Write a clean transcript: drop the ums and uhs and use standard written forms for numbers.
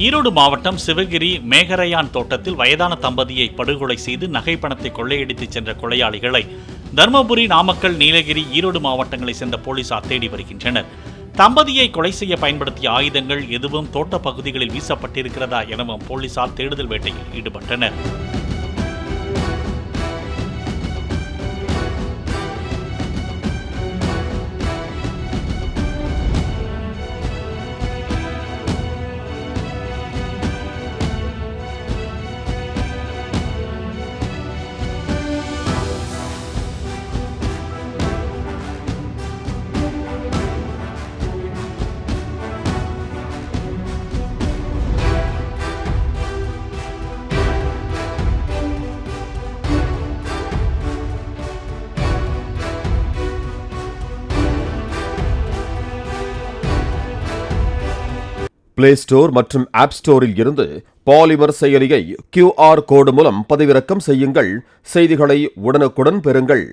ஈரோடு மாவட்டம் சிவகிரி மேகரையான் தோட்டத்தில் வயதான தம்பதியை படுகொலை செய்து நகை பணத்தை கொள்ளையடித்துச் சென்ற கொலையாளிகளை தருமபுரி, நாமக்கல், நீலகிரி, ஈரோடு மாவட்டங்களைச் சேர்ந்த போலீசார் தேடி வருகின்றனர். தம்பதியை கொலை செய்ய பயன்படுத்திய ஆயுதங்கள் எதுவும் தோட்ட பகுதிகளில் வீசப்பட்டிருக்கிறதா எனவும் போலீசார் தேடுதல் வேட்டையில் ஈடுபட்டனர். பிளே ஸ்டோர் மற்றும் ஆப் ஸ்டோரில் இருந்து பாலிமர் செயலியை QR கோடு மூலம் பதிவிறக்கம் செய்யுங்கள். செய்திகளை உடனுக்குடன் பெறுங்கள்.